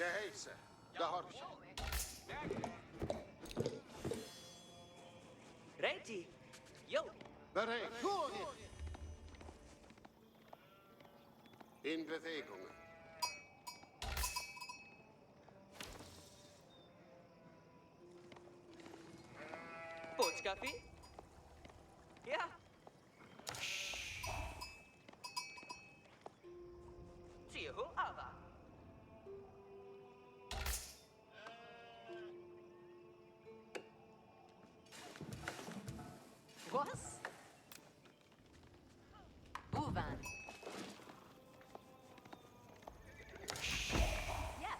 Geheiße, gehorche. Ready? Jo! Bereit. In Bewegung. Bootskaffee? Ja. Ziehu aber. Was? Uwan. Ja.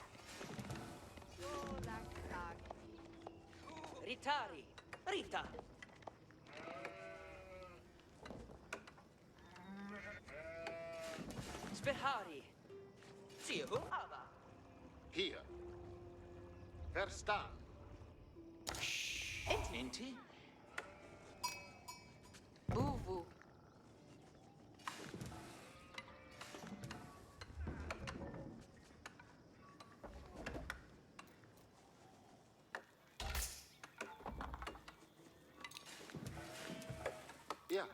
Ritari. Rita. Sperhari. Ziehu aber. Hier. Verstaan. Inti? Buvu. Ja.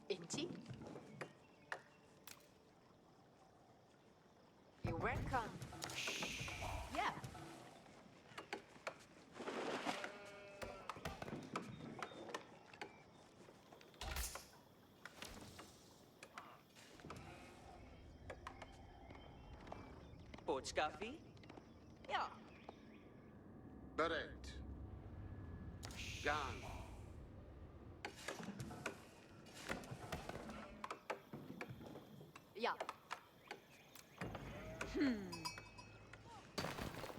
Inti? You're welcome. Yeah. Bootskaffee? Ja. Bereit. Gan. Ja.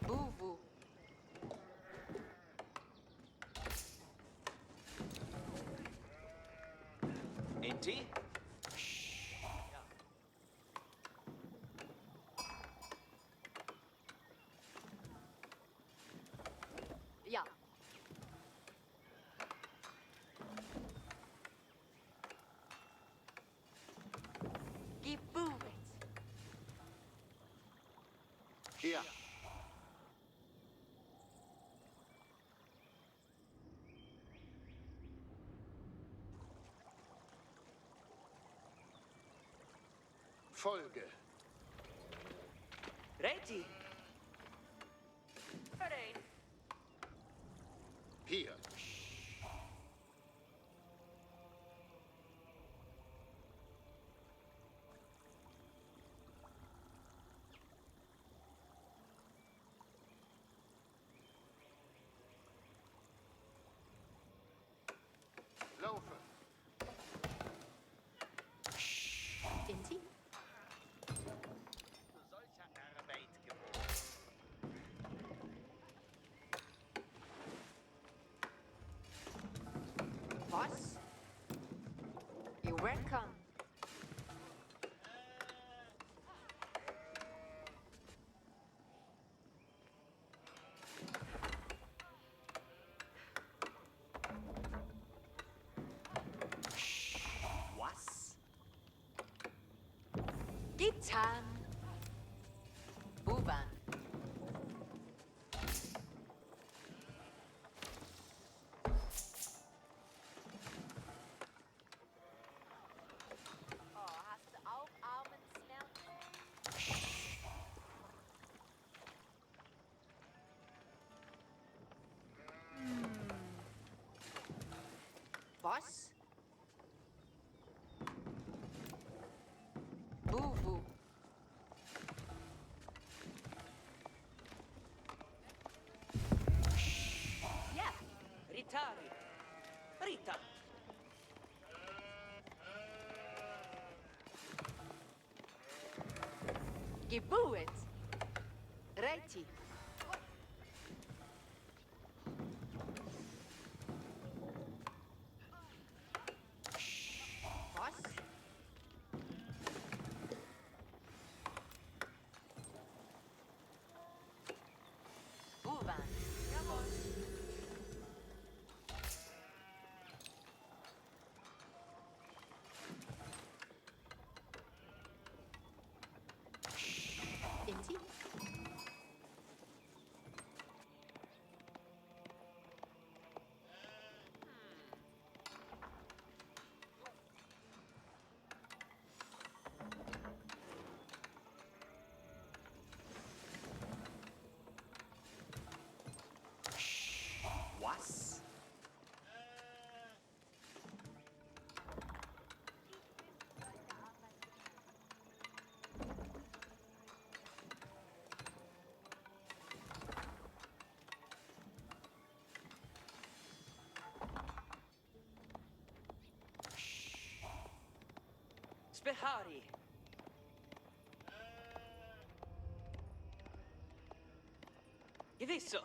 Buvu. Inti? Ja. Gebuet. Ja. Folge. Ready? Bereit. Hier. Laufe. Inti? Zu solcher Arbeit geboren. Was? You're welcome. Was? Getan. Uwan. Oh, hast du auch armen Snell? Was? Buvu. Ja. Ritari. Rita. Gebuet. Reiti. Was? Spehari. Gewiss so.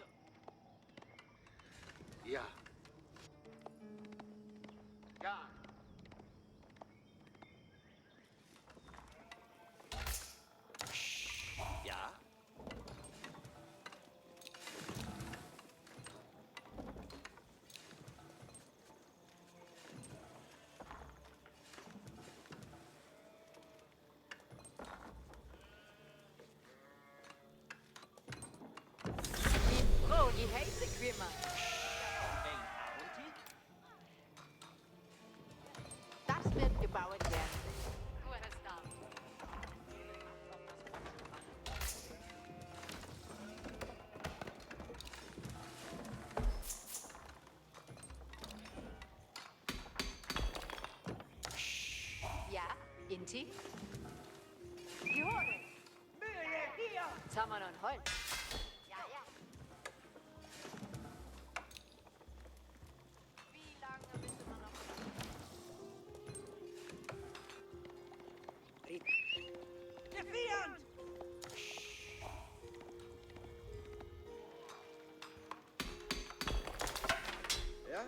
Ja. Ja. Ja. Wie froh die heiße Quimmer. Ein Arunti? Das wird gebaut werden. Ja, Inti? Gehören. Zammern und Holz. Ja, ja. Wie lange müssen wir noch? Defiant! Ja?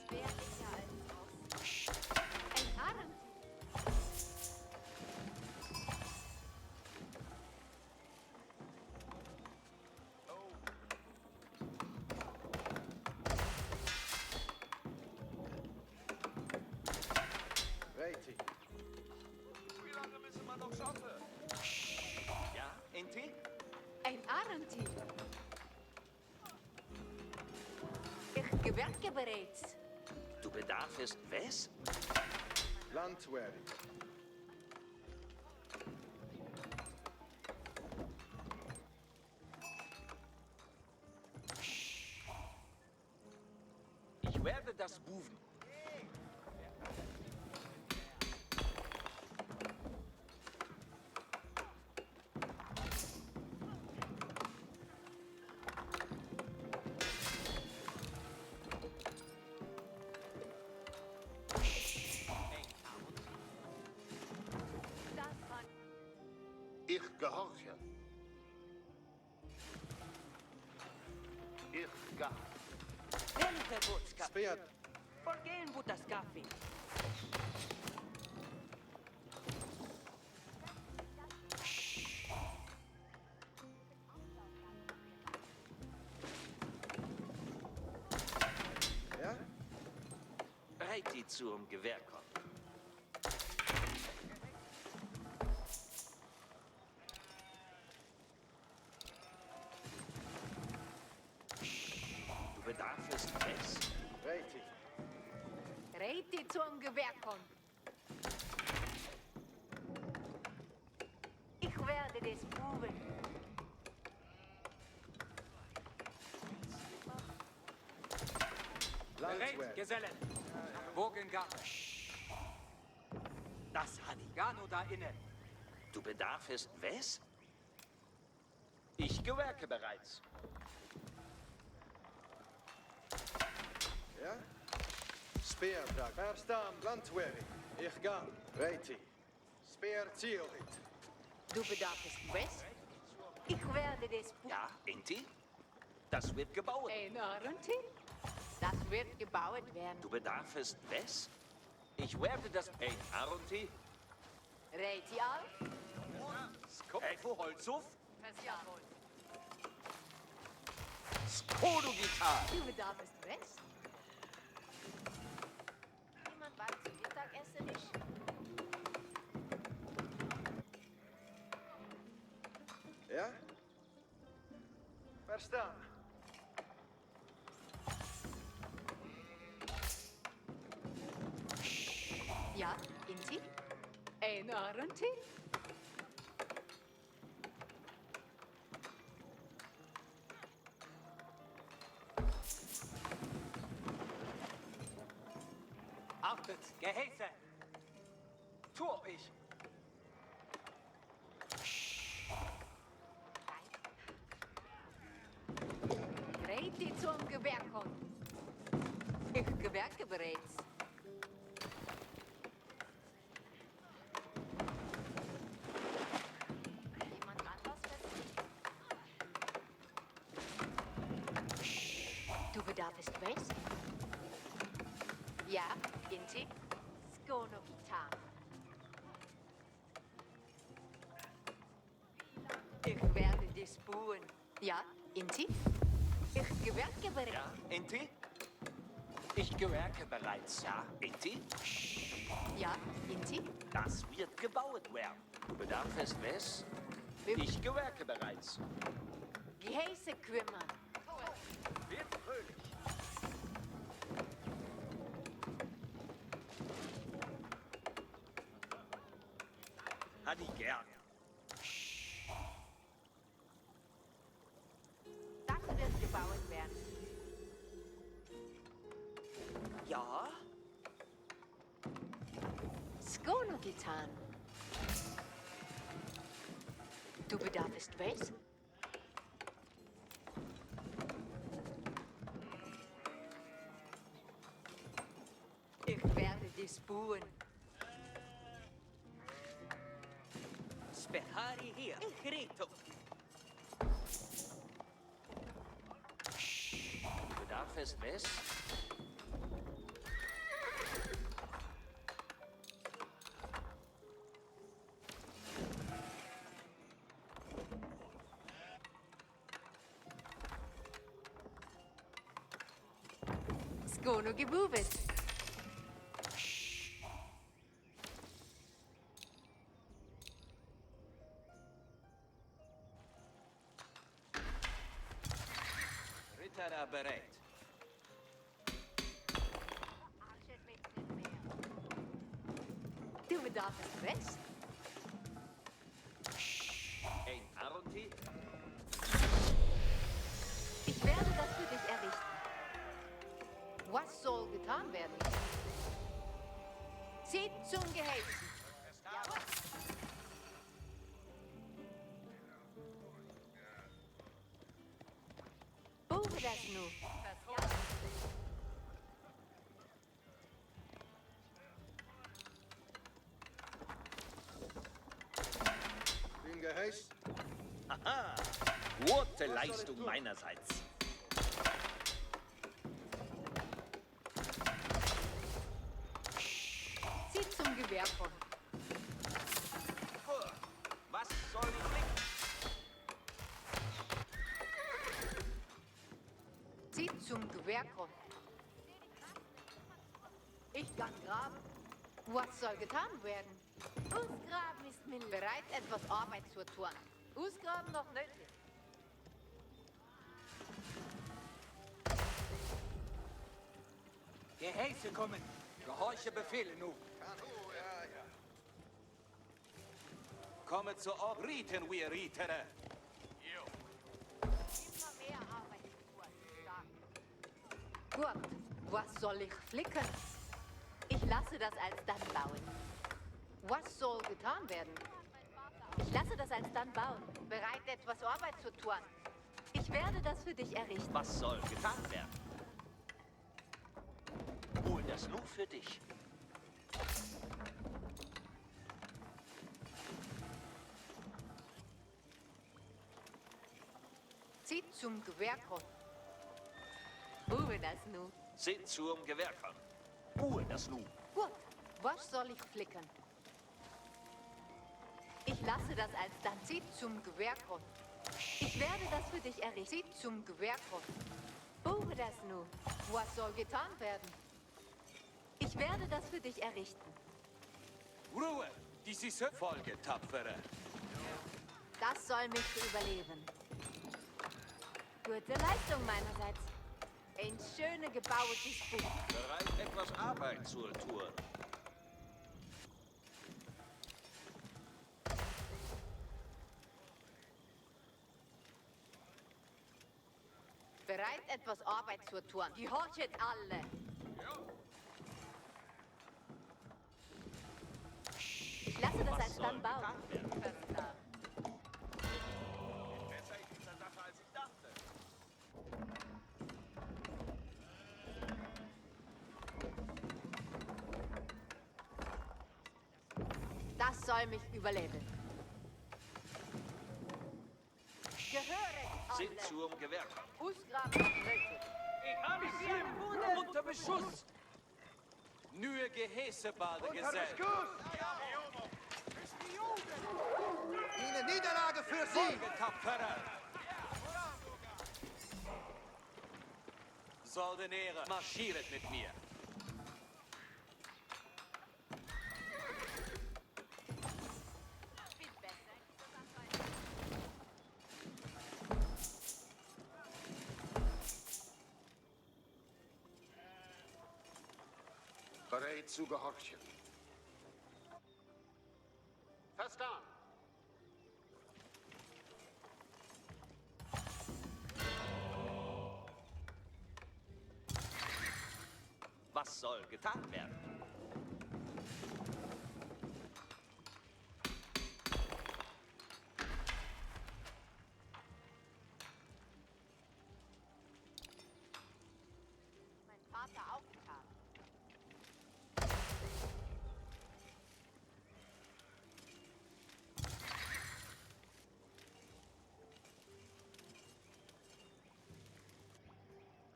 Spärlicher als aus. Ein Arend. Reiti. Wie lange müssen wir noch schaffen? Ja, Enti? Ein Arenti. Ich gewerke bereits. Du bedarfst was? Landwehr. Ich werde das buchen. Das war Ich gehorche. Ich gar. Welche Botschaft? Speert. Vorgehen, Butascafi. Ja? Reiti zum Gewehr kommen. Du bedarfst was? Reiti. Reiti zum Gewerkon. Ich werde des Buben. Landwehr. Gesellen. Bogengar. Das Hanigano da inne. Du bedarfst was? Ich gewerke bereits. Ja? Speerdrag. Verstaan. Landwehr. Ich ga. Reiti. Speer Ziorit. Du bedarfst was? Ich werde des Buben. Ja, Enti? Das wird gebaut. Ein Arenti? Das wird gebaut werden. Du bedarfst was? Ich werde das... Ein Arunti? Reiti auf? Evo Holzhof? Jawohl. Skodo Gitar! Du bedarfst was? niemand bald zum Mittagessen nicht. Ja? Verstaan. Ja, Inti? Ein Arenti? Achtet, Gehäse. Tu ich. Gewährung. Ich gewerke bereits. Jemand anders fest? Du bedarfst was? Ja, Inti? Skono Gitan. Ich werde dich spuren. Ja, Inti? Ich gewerke bereits. Ja, Inti? Ich gewerke bereits. Ja, Inti? Ja, Inti? Das wird gebaut werden. Du bedarfst was? Ich gewerke bereits. Gehäuse kümmern. Wird fröhlich. Hadi gern. Das wird gebaut werden. Ja? Skono getan. Du bedarfst was? Ich werde dich spuren. Spehari hier. Ich rito. Du bedarfst was? Skono gebuvet. Ritter bereit. Arches mit nicht mehr. Du bedarfst was? Ein Arunti? Ich werde das für dich errichten. Was soll getan werden? Zieht zum Gehäuse. Buche das nu. Im Geheiß. Aha! Gute Leistung meinerseits. Zieht zum Gewehr kommen. Was soll ich bringen? Zieht zum Gewehr kommen. Ich kann graben. Was soll getan werden? Ausgraben ist mir Bereit, etwas Arbeit zu tun. Ausgraben noch nötig. Gehäuse kommen. Gehorche Befehle nu. Kanu, ja, ja. Komme zu Ort. Riten wir Ritere. immer mehr Arbeit zu tun. Stark. Gut, was soll ich flicken? Ich lasse das alsdann bauen. Was soll getan werden? Ich lasse das alsdann bauen. Bereit, etwas Arbeit zu tun. Ich werde das für dich errichten. Was soll getan werden? Hol das nur für dich. Zieht zum Gewehr kommen. Ruhe das nu. Seht zum Gewehr kommen. Ruhe das nun. Gut, was soll ich flicken? Ich lasse das alsdann. Zieht zum Gewehr kommen. Ich werde das für dich errichten. Zieht zum Gewehr kommen. Ruhe das nu. Was soll getan werden? Ich werde das für dich errichten. Ruhe! Dies ist Folge, Tapfere. Das soll mich überleben. Gute Leistung meinerseits. Ein schöne gebautes Buch. Bereit, etwas Arbeit zur Tour. Bereit, etwas Arbeit zu tun. Gehorchet alle. Ich lasse das Was alsdann soll bauen. getan werden? Verstanden. Besser in dieser Sache, als ich dachte. soll mich überleben. Gehöret Sind alle. zum Gewehr. Ausgraben auf Nötig. Unter Beschuss! Nur Gehäsebade gesellt. Eine Niederlage für Sie! Tapferer! Soldatäre, marschiert mit mir! Bereit zu gehorchen. Verstanden. Was soll getan werden? Mein Vater auch getan.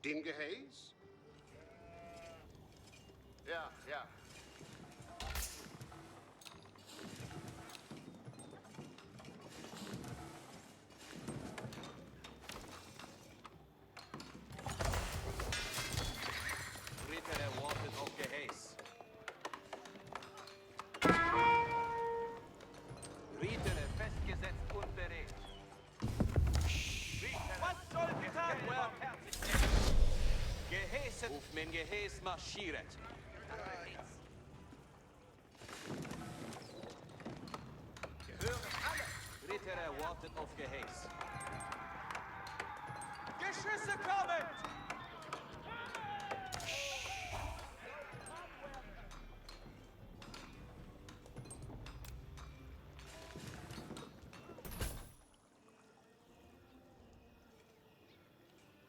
Dem Geheiß? Ja, ja. Ritter erwartet auf Gehäß. Ritter festgesetzt und bereit. Was soll getan werden? Gehäse auf mein Gehäß marschiert. Gehören alle. Ritter erwartet auf Gehäß. Geschüsse kommen!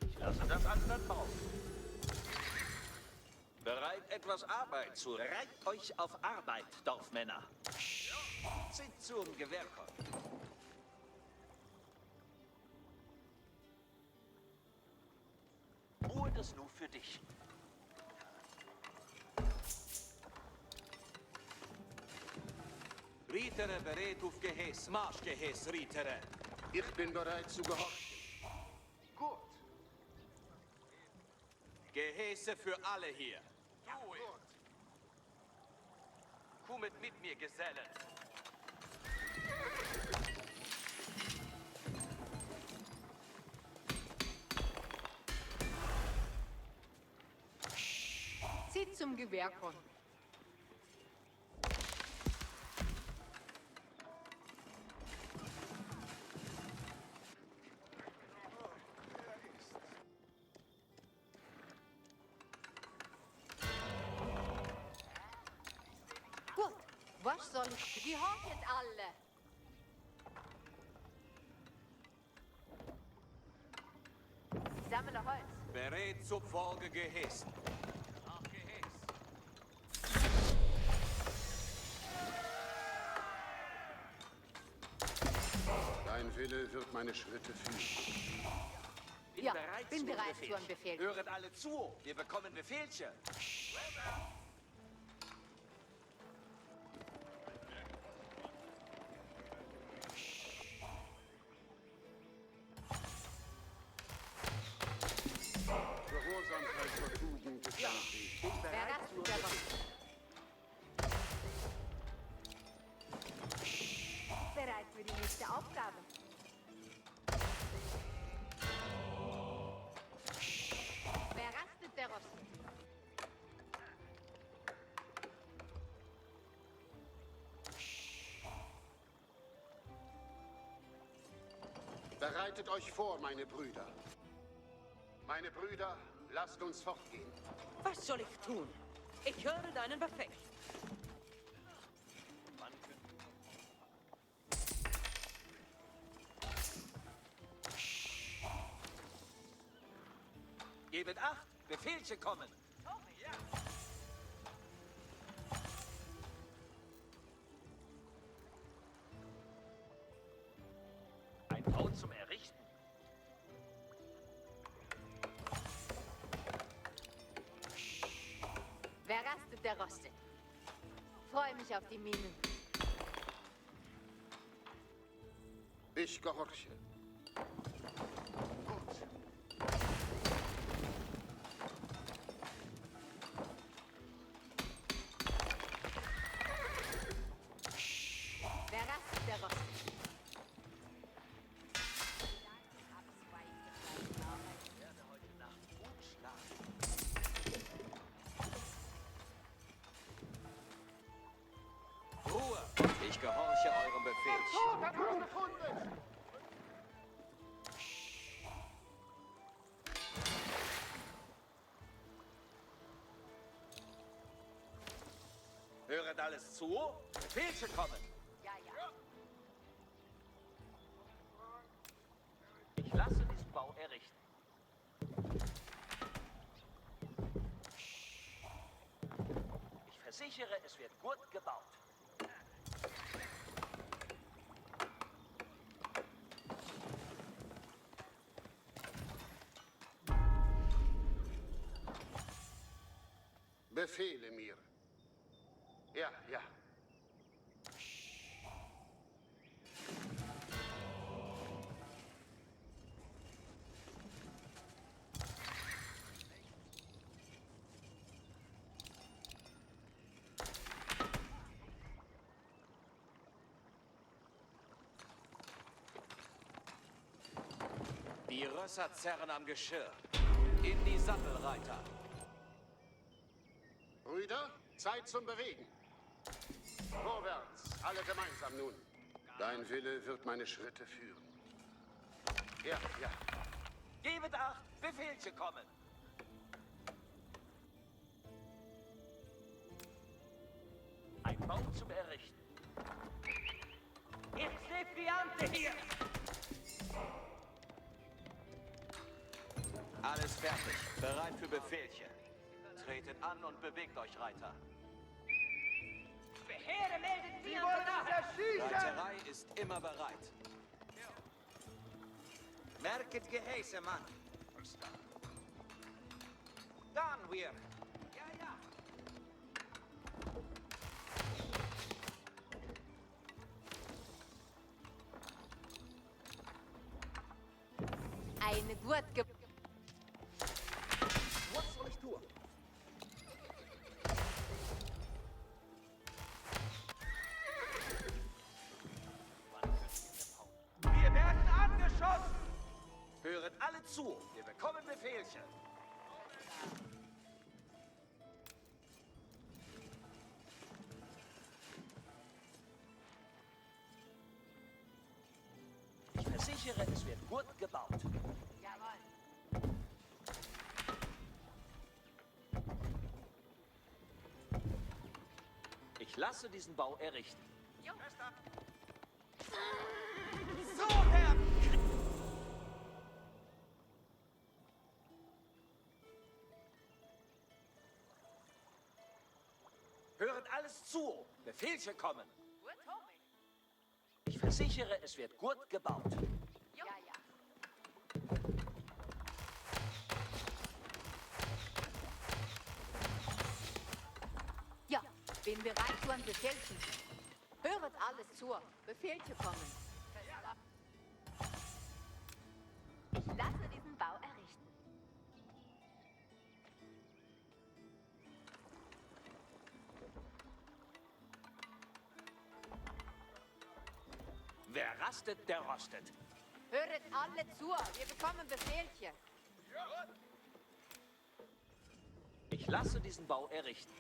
Ich lasse das alsdann bauen. Bereit, etwas Arbeit zu. Reibt euch auf Arbeit, Dorfmänner. Sind zum Gewehr kommen. Ruhe das nur für dich. Ritter bereit auf Gehäß. Marschgehäß, Ritter. Ich bin bereit zu gehorchen. Gut. Gehäse für alle hier. Kommet mit mir, Gesellen. Zieht zum Gewehr kommen. Gut, was soll ich? Gehorchet alle. Ich sammle Holz. Bereit zur Folge Gehäß. Nach Gehäß. Dein Wille wird meine Schritte führen. Ja, bin bereit zu einem Befehl. Höret alle zu. Wir bekommen Befehlchen. Gehorsamkeit zur Tugend ist ein Weg. Wer das tut, der kommt. Bereit für die nächste Aufgabe. Wer rastet, der rostet. Bereitet euch vor, meine Brüder. Meine Brüder, lasst uns fortgehen. Was soll ich tun? Ich höre deinen Befehl. Gebet acht. Befehlchen kommen. freue mich auf die Minen. Ich gehorche. Gut. Wer rastet, der rostet. Werde heute Nacht gut schlafen. Ruhe! Ich gehorche eurem Befehl. Höret alles zu. Befehle kommen. Ja, ja. Ich lasse diesen Bau errichten. Ich versichere, es wird gut gebaut. Befehle mir. Ja, ja. Die Rösser zerren am Geschirr. In die Sattelreiter. Brüder, Zeit zum Bewegen. Vorwärts, alle gemeinsam nun. Dein Wille wird meine Schritte führen. Ja, ja. Gebet acht, Befehle kommen. Ein Bau zum Errichten. Jetzt lebt die Ante hier! Alles fertig. Bereit für Befehlchen. Tretet an und bewegt euch, Reiter. Beheere meldet Sie wollen uns erschießen! Reiterei ist immer bereit. Merket Gehäuse, Mann. Dann wir. Ja, ja. Eine gut ge... Was soll ich tun? Wir werden angeschossen! Höret alle zu. Wir bekommen Befehlchen. Ich versichere, es wird gut gebaut. Jawohl. Ich lasse diesen Bau errichten. So, Herr! Höret alles zu. Befehlchen kommen. Gut, Homie. Ich versichere, es wird gut gebaut. Ja, ja. Ja, bin bereit zu einem Befehlchen. Höret alles zu. Befehlchen kommen. Ich lasse diesen Bau errichten. Wer rastet, der rostet. Höret alle zu. Wir bekommen Befehlchen. Ich lasse diesen Bau errichten.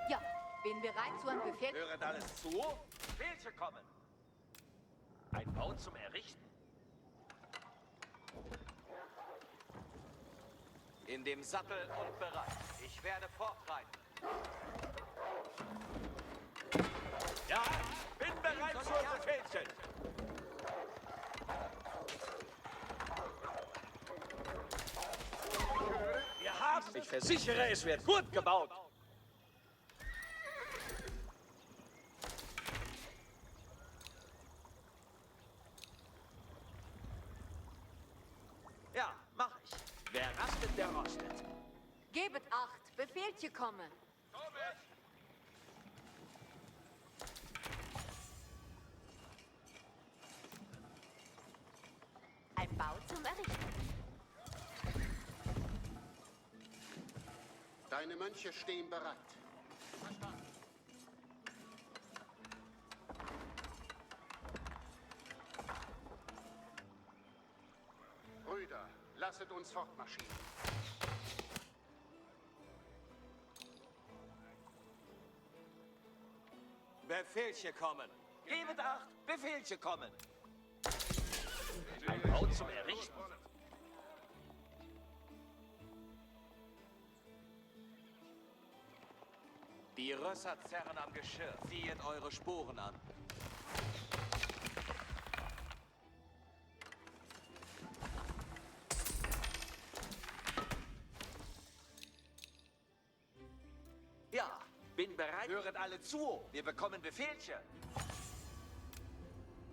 Ja, bin bereit zu einem Befehl. Höret alles zu. Befehlchen kommen. Ein Bau zum Errichten. In dem Sattel und bereit. Ich werde fortreiten. Ja, bin bereit zu Befehlchen. Wir haben... Ich versichere, es wird gut gebaut. Gebet acht, Befehlchen kommen. Ein Bau zum Errichten. Deine Mönche stehen bereit. Brüder, lasset uns fortmarschieren. Befehlchen kommen. Gebet acht, Befehlchen kommen. Ein Bau zum Errichten. Die Rösser zerren am Geschirr. Ziehet eure Sporen an. Ja, bin bereit. Höret alle zu. Wir bekommen Befehlchen.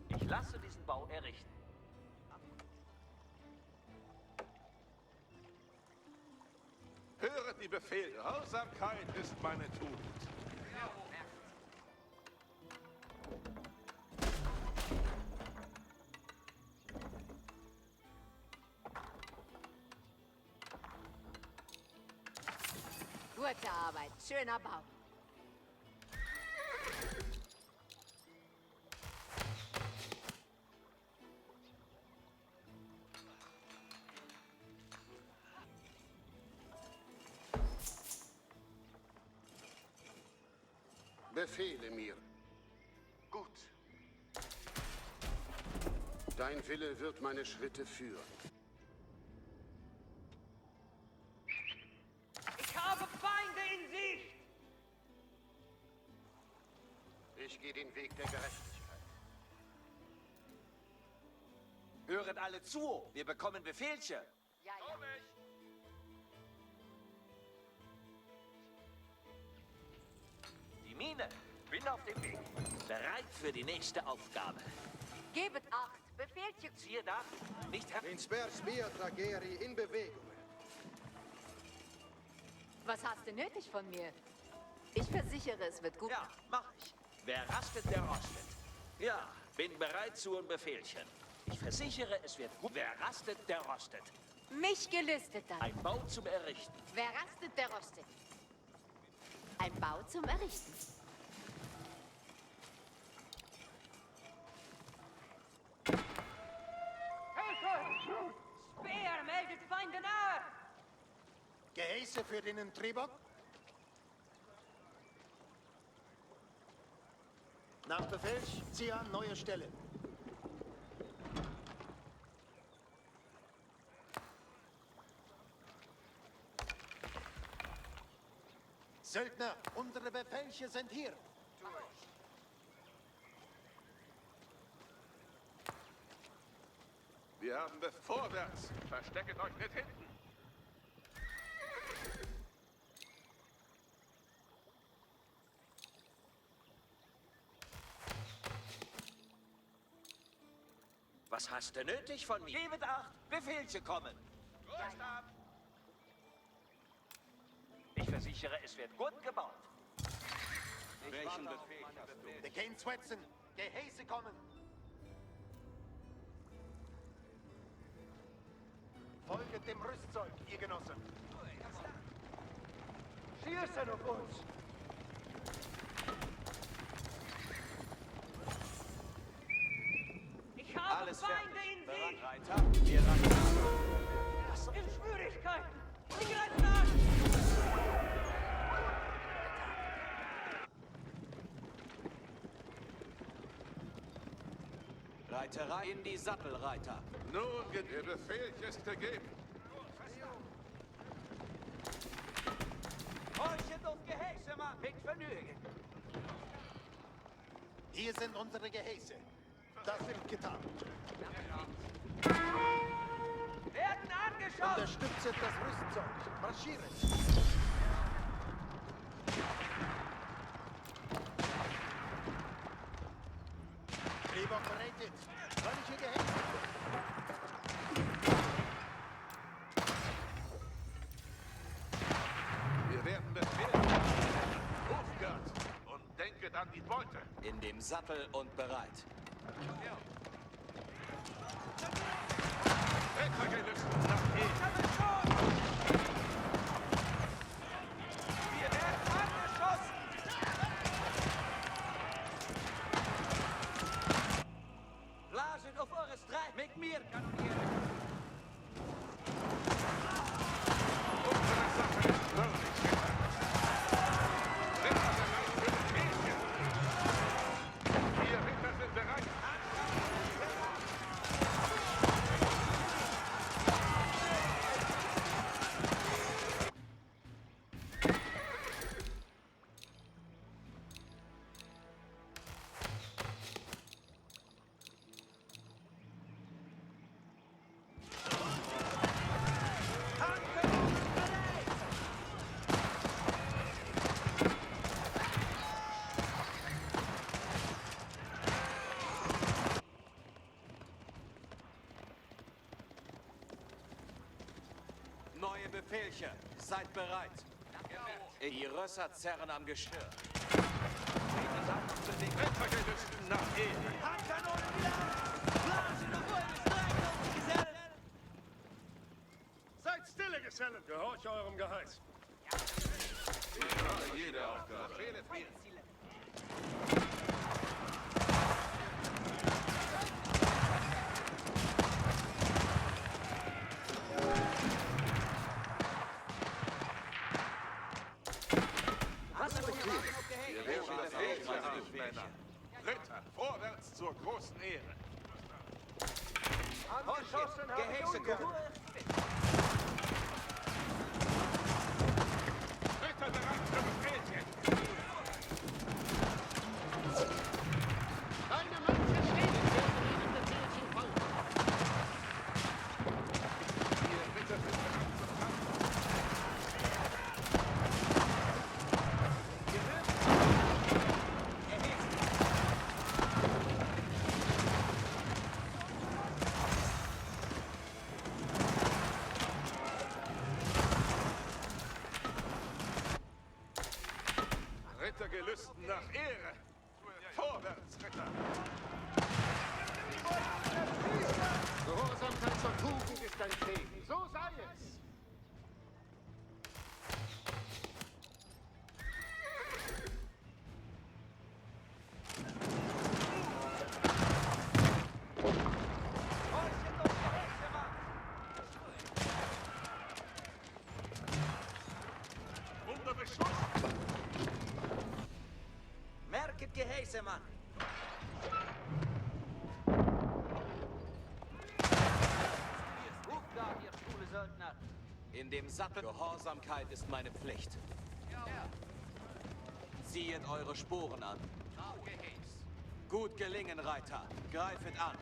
Ich lasse diesen Bau errichten. Höret die Befehle. Gehorsamkeit ist meine Tugend. Gute Arbeit, schöner Bau. Befehle mir. Gut. Dein Wille wird meine Schritte führen. Ich habe Feinde in Sicht! Ich gehe den Weg der Gerechtigkeit. Höret alle zu. Wir bekommen Befehlchen. Ja, ja. Die Mine. Bin auf dem Weg. Bereit für die nächste Aufgabe. Gebet acht, Befehlchen. Siehe da. Nicht her. Inspers mia trageri in Bewegung. Was hast du nötig von mir? Ich versichere, es wird gut. Ja, mach ich. Wer rastet, der rostet. Ja, bin bereit zu einem Befehlchen. Ich versichere, es wird gut. Wer rastet, der rostet. Mich gelüstet dann. Ein Bau zum Errichten. Wer rastet, der rostet. Ein Bau zum Errichten. Speer meldet Feinde nahe! Gehäuse für den Tribok? Nach Befehl, ziehe an neue Stelle. Söldner, unsere Befehlche sind hier. Wir haben vorwärts. Verstecket euch nicht hinten. Was hast du nötig von mir? Gebet acht. Befehlchen kommen. Ich versichere, es wird gut gebaut. Welchen Befehl hast du? Der Kane Swetson, Gehäuse kommen. Folget dem Rüstzeug, ihr Genossen. Schießen auf uns! Ich habe Alles Feinde fertig. in Bereit, Sicht! Reiter. Wir reiten. In Schwierigkeiten! Sie greifen an! Reiterei in die Sattel, Reiter. Nun, der Befehl ist gegeben. Horchet auf Gehäuse, Mann! Mit Vergnügen! Hier sind unsere Gehäuse. Das wird getan. Werden angeschossen! Unterstützt das Rüstzeug. Marschieren. Tribok bereitet. Solche Gehäuse. werden Befehl. Hofgard und denket an die Beute. In dem Sattel und bereit. Rittergelüsten nach Eden. Wir werden angeschossen! Blaset auf eure Streit! Mit mir kanonieren! Unsere Sache ist würdig, Ritter. Ritter bereit für Befehlchen. Wir Ritter sind bereit. Neue Befehlchen. Seid bereit. Die Rösser zerren am Geschirr. Rittergelüsten nach Eden. Handkanonen wieder an! Blaset auf eure Streit, Gesellen! Seid stille, Gesellen! Gehorche eurem Geheiß. Jede Aufgabe. Befehlet mir. Wir werden Befehlchen haben, Männer. Ritter, vorwärts zur großen Ehre. Angeschossen Gehäse kommen. Ritter bereit für Befehlchen. Deine Mönche stehen, werden ihren Befehlchen folgen. Wir Ritter sind bereit zum Kampf. Rittergelüsten nach Ehre. Vorwärts, Ritter. Gehorsamkeit zur Tugend ist ein Segen. So sei es. Unter Beschuss. Merket Gehäse, Mann. Hofgard, ihr schwule Söldner! In dem Sattel. Gehorsamkeit ist meine Pflicht. Ziehet eure Sporen an. Gut gelingen, Reiter. Greifet an.